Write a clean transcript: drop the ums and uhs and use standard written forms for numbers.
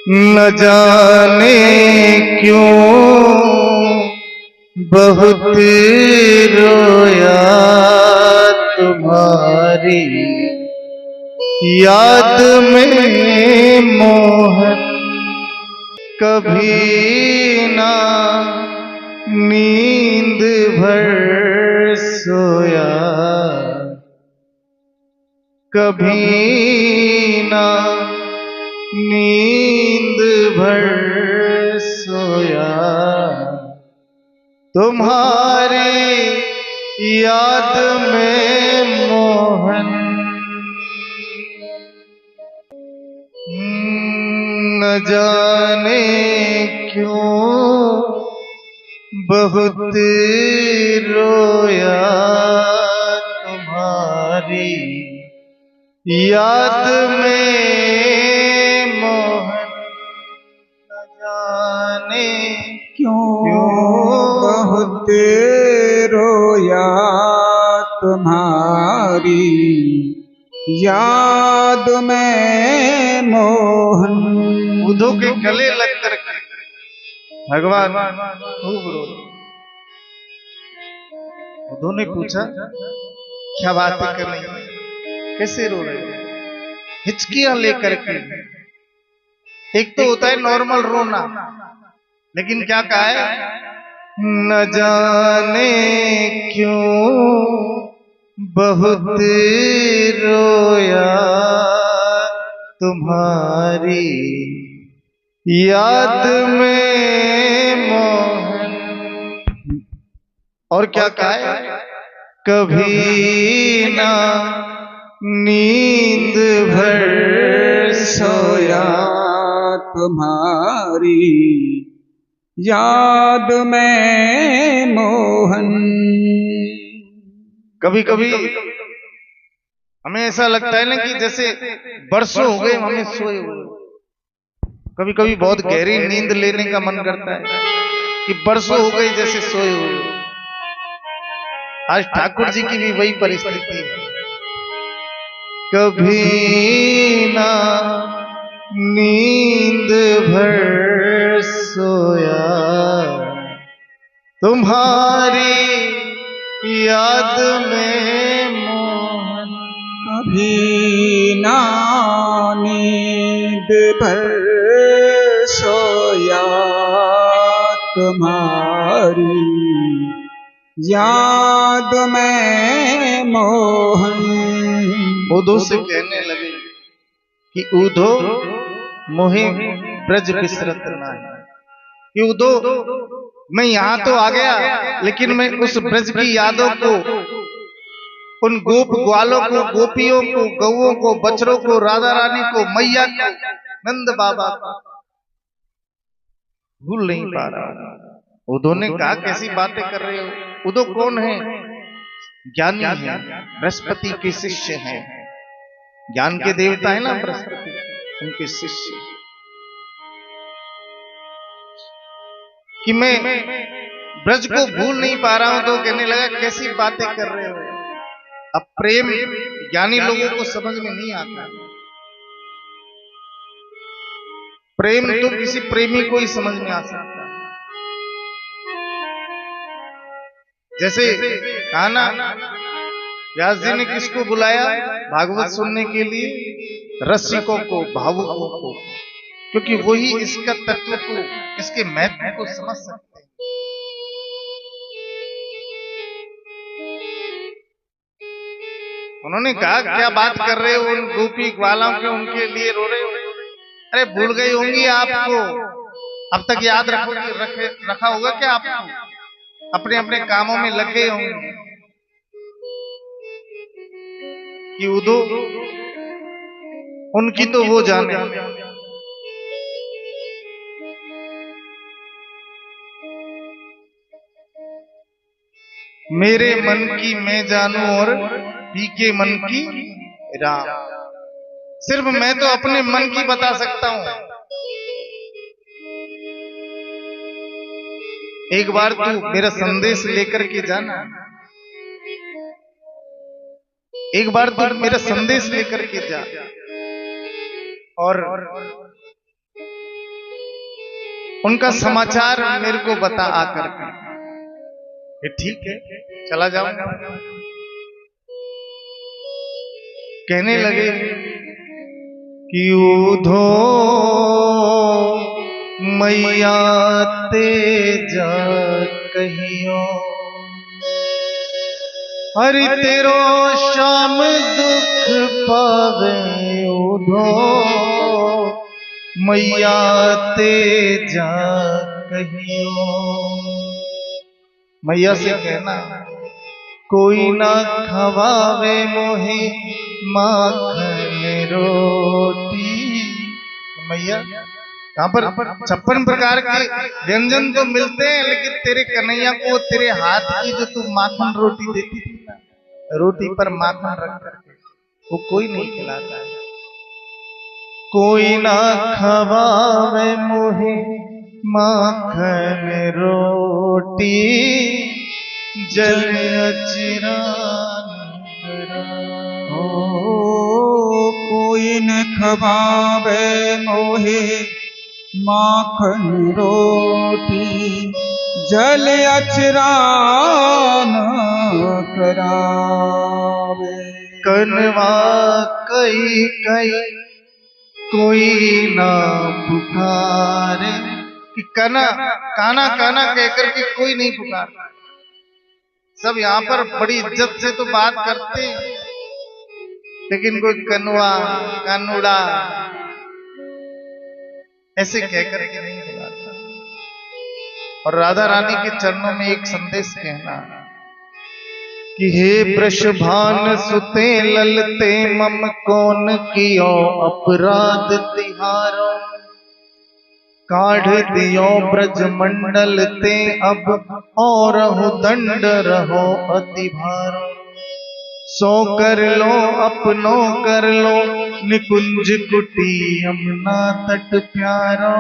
न जाने क्यों बहुत रोया तुम्हारी याद में मोहन। कभी ना नींद भर सोया, कभी ना नींद भर सोया, तुम्हारी याद में मोहन। न जाने क्यों बहुत रोया तुम्हारी याद में मोहन। न जाने क्यों बहुत रोया तुम्हारी याद में मोहन। उद्धव के गले लग कर भगवान खूब रो। उद्धव ने पूछा क्या बातें कर रही हैं, कैसे रो रहे हो? हिचकियां लेकर के। एक तो होता है नॉर्मल रोना, लेकिन क्या कहा है? न जाने क्यों बहुत रोया तुम्हारी याद में मोहन। और क्या कहा है? कभी ना नींद भर सोया तुम्हारी याद में मोहन। कभी कभी हमें ऐसा लगता है ना कि जैसे बरसों हो गए हमें सोए हुए। कभी कभी बहुत गहरी नींद लेने का मन करता है कि बरसों हो गई जैसे सोए हुए। आज ठाकुर जी की भी वही परिस्थिति है। कभी ना नींद भर सोया, तुम्हारी याद में मोहन। कभी ना नींद भर सोया तुम्हारी याद में मोहन। उद्धव से कहने लगे कि उद्धव मोहे ब्रज बिसरत ना है। कि उद्धव मैं यहाँ तो आ गया, लेकिन मैं उस ब्रज की यादों को, उन गोप ग्वालों को, गोपियों को, गौओं को, बछड़ों को, राधा रानी को, मैया को, नंद बाबा को भूल नहीं पा रहा। उद्धव ने कहा कैसी बातें कर रहे हो? उद्धव कौन है? ज्ञानी है, बृहस्पति के शिष्य हैं। ज्ञान के देवता है ना बृहस्पति, उनके शिष्य। कि मैं ब्रज को भूल नहीं पा रहा हूं, तो कहने लगा कैसी बातें कर रहे हो? अब प्रेम ज्ञानी लोगों को समझ में नहीं आता। प्रेम तो किसी प्रेमी को ही समझ में आ सकता है। जैसे कहा ना, व्यास जी ने किसको बुलाया भागवत सुनने के लिए? रसिकों को, भावुकों को, क्योंकि वही इसका तत्व को, इसके महत्व को समझ सकते हैं। उन्होंने कहा क्या बात कर रहे हो? उन गोपी ग्वालों के, उनके लिए रो रहे हो? अरे भूल गई होंगी आपको, अब तक याद रखा होगा क्या? आपको अपने अपने कामों में लग गए होंगे। कि उद्धव उनकी तो वो जाने। मेरे मन की मैं जानूं और पी के मन की राम। सिर्फ मैं तो अपने मन की बता सकता हूं। एक बार तू मेरा संदेश लेकर के जाना, एक बार तू मेरा संदेश लेकर के जा, और उनका समाचार मेरे को बता आकर के। ये ठीक है, चला जाऊंगा। कहने लगे कि उधो मैया तेजा कहियो, हरि तेरो श्याम दुख पावे, उधो मैया तेजा कहियो। मैया से कहना कोई ना खवावे मोहे माखन रोटी। मैया यहाँ पर 56 प्रकार के व्यंजन तो मिलते हैं, लेकिन तेरे कन्हैया को तेरे हाथ की जो तू माखन रोटी देती थी ना, रोटी पर माखन रख करके, वो कोई नहीं खिलाता है। कोई ना खवावे मोहे माखन रोटी, जल अचिरान ओ कोई न खवावे मोहे माखन रोटी, जल अचरान करावे। कनवा कई कई कोई ना पुकारे, कि काना काना काना कहकर के कोई नहीं पुकारता। सब यहाँ पर बड़ी इज्जत से तो बात करते हैं, लेकिन कोई कनुआ कानुड़ा ऐसे कहकर के नहीं बुलाता। और राधा रानी के चरणों में एक संदेश कहना कि हे वृषभान सुते ललते मम कौन कियो अपराध तिहारो, काढ़ दियो ब्रज मंडल ते अब और दंड रहो अति भारो। सो कर लो अपनो कर लो निकुंज कुटी यमुना तट प्यारो,